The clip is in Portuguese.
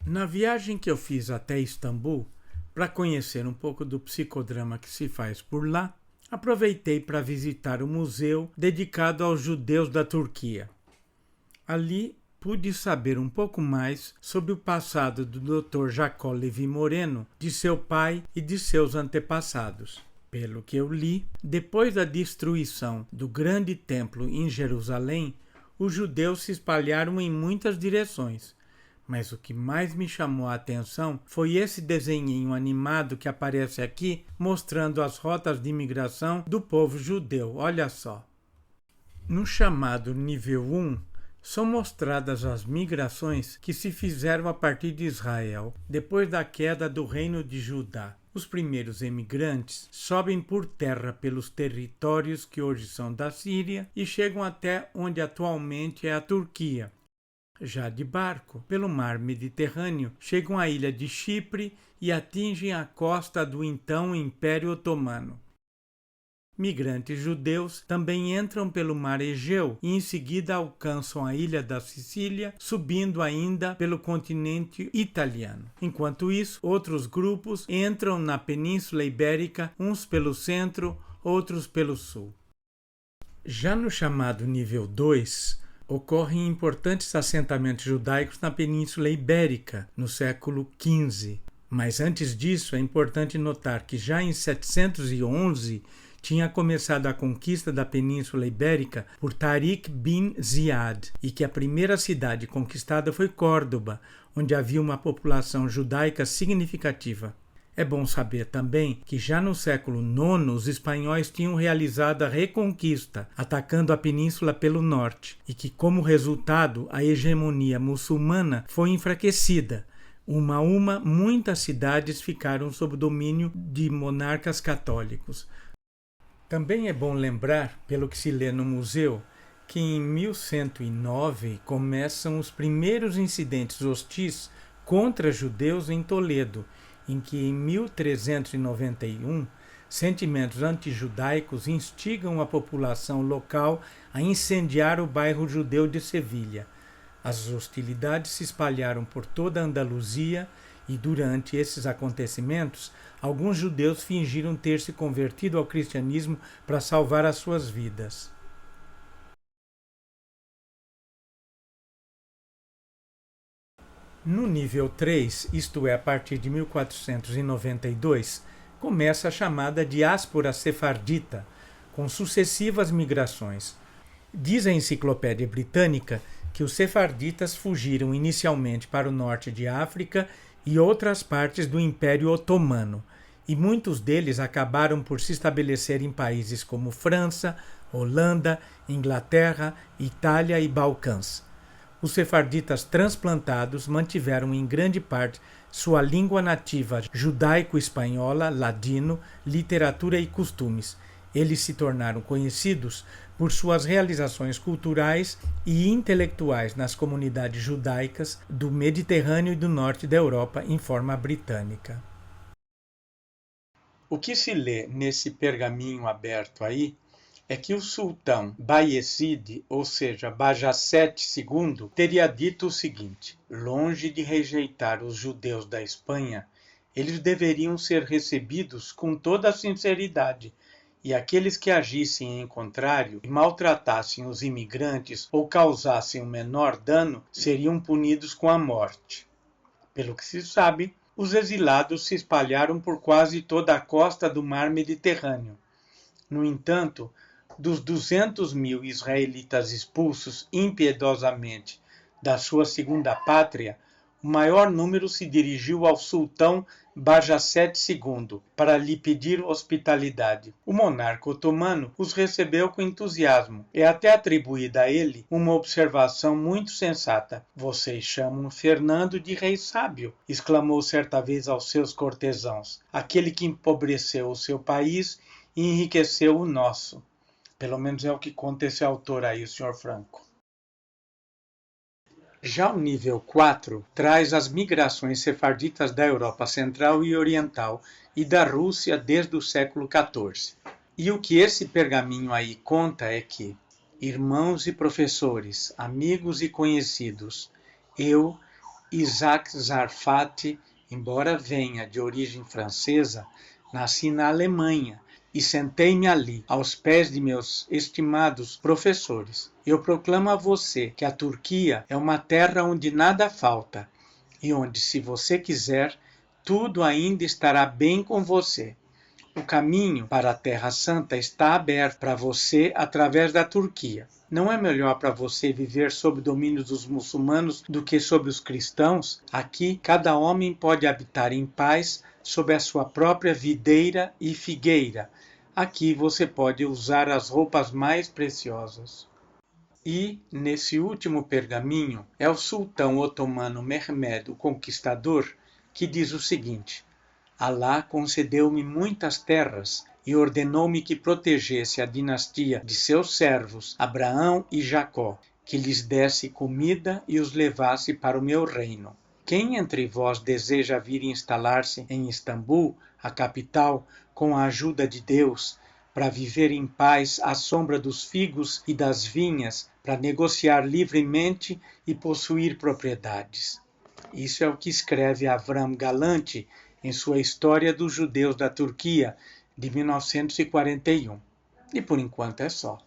Na viagem que eu fiz até Istambul, para conhecer um pouco do psicodrama que se faz por lá, aproveitei para visitar o museu dedicado aos judeus da Turquia. Ali pude saber um pouco mais sobre o passado do Dr. Jacó Levi Moreno, de seu pai e de seus antepassados. Pelo que eu li, depois da destruição do grande templo em Jerusalém, os judeus se espalharam em muitas direções. Mas o que mais me chamou a atenção foi esse desenhinho animado que aparece aqui, mostrando as rotas de imigração do povo judeu. Olha só. No chamado nível 1, são mostradas as migrações que se fizeram a partir de Israel, depois da queda do reino de Judá. Os primeiros emigrantes sobem por terra pelos territórios que hoje são da Síria e chegam até onde atualmente é a Turquia. Já de barco, pelo mar Mediterrâneo, chegam à ilha de Chipre e atingem a costa do então Império Otomano. Migrantes judeus também entram pelo mar Egeu e em seguida alcançam a ilha da Sicília, subindo ainda pelo continente italiano. Enquanto isso, outros grupos entram na Península Ibérica, uns pelo centro, outros pelo sul. Já no chamado nível 2, ocorrem importantes assentamentos judaicos na Península Ibérica, no século XV. Mas antes disso, é importante notar que já em 711 tinha começado a conquista da Península Ibérica por Tariq bin Ziyad e que a primeira cidade conquistada foi Córdoba, onde havia uma população judaica significativa. É bom saber também que já no século IX os espanhóis tinham realizado a reconquista, atacando a península pelo norte, e que como resultado a hegemonia muçulmana foi enfraquecida. Uma a uma, muitas cidades ficaram sob o domínio de monarcas católicos. Também é bom lembrar, pelo que se lê no museu, que em 1109 começam os primeiros incidentes hostis contra judeus em Toledo, em que em 1391 sentimentos antijudaicos instigam a população local a incendiar o bairro judeu de Sevilha. As hostilidades se espalharam por toda a Andaluzia e durante esses acontecimentos, alguns judeus fingiram ter se convertido ao cristianismo para salvar as suas vidas. No nível 3, isto é, a partir de 1492, começa a chamada diáspora sefardita, com sucessivas migrações. Diz a Enciclopédia Britânica que os sefarditas fugiram inicialmente para o norte de África e outras partes do Império Otomano, e muitos deles acabaram por se estabelecer em países como França, Holanda, Inglaterra, Itália e Balcãs. Os sefarditas transplantados mantiveram em grande parte sua língua nativa judaico-espanhola, ladino, literatura e costumes. Eles se tornaram conhecidos por suas realizações culturais e intelectuais nas comunidades judaicas do Mediterrâneo e do norte da Europa em forma britânica. O que se lê nesse pergaminho aberto aí é que o sultão Bayezid, ou seja, Bajazet II, teria dito o seguinte: longe de rejeitar os judeus da Espanha, eles deveriam ser recebidos com toda a sinceridade, e aqueles que agissem em contrário e maltratassem os imigrantes ou causassem o menor dano seriam punidos com a morte. Pelo que se sabe, os exilados se espalharam por quase toda a costa do mar Mediterrâneo. No entanto, dos 200.000 israelitas expulsos impiedosamente da sua segunda pátria, o maior número se dirigiu ao sultão Bajazet II para lhe pedir hospitalidade. O monarca otomano os recebeu com entusiasmo. É até atribuída a ele uma observação muito sensata. Vocês chamam Fernando de rei sábio, exclamou certa vez aos seus cortesãos, aquele que empobreceu o seu país e enriqueceu o nosso. Pelo menos é o que conta esse autor aí, o Sr. Franco. Já o nível 4 traz as migrações sefarditas da Europa Central e Oriental e da Rússia desde o século XIV. E o que esse pergaminho aí conta é que, irmãos e professores, amigos e conhecidos, eu, Isaac Zarfati, embora venha de origem francesa, nasci na Alemanha e sentei-me ali, aos pés de meus estimados professores. Eu proclamo a você que a Turquia é uma terra onde nada falta e onde, se você quiser, tudo ainda estará bem com você. O caminho para a Terra Santa está aberto para você através da Turquia. Não é melhor para você viver sob o domínio dos muçulmanos do que sob os cristãos? Aqui, cada homem pode habitar em paz sob a sua própria videira e figueira. Aqui você pode usar as roupas mais preciosas. E, nesse último pergaminho, é o sultão otomano Mehmed, o Conquistador, que diz o seguinte: Alá concedeu-me muitas terras e ordenou-me que protegesse a dinastia de seus servos Abraão e Jacó, que lhes desse comida e os levasse para o meu reino. Quem entre vós deseja vir instalar-se em Istambul, a capital, com a ajuda de Deus, para viver em paz à sombra dos figos e das vinhas, para negociar livremente e possuir propriedades? Isso é o que escreve Avram Galante em sua História dos Judeus da Turquia, de 1941. E por enquanto é só.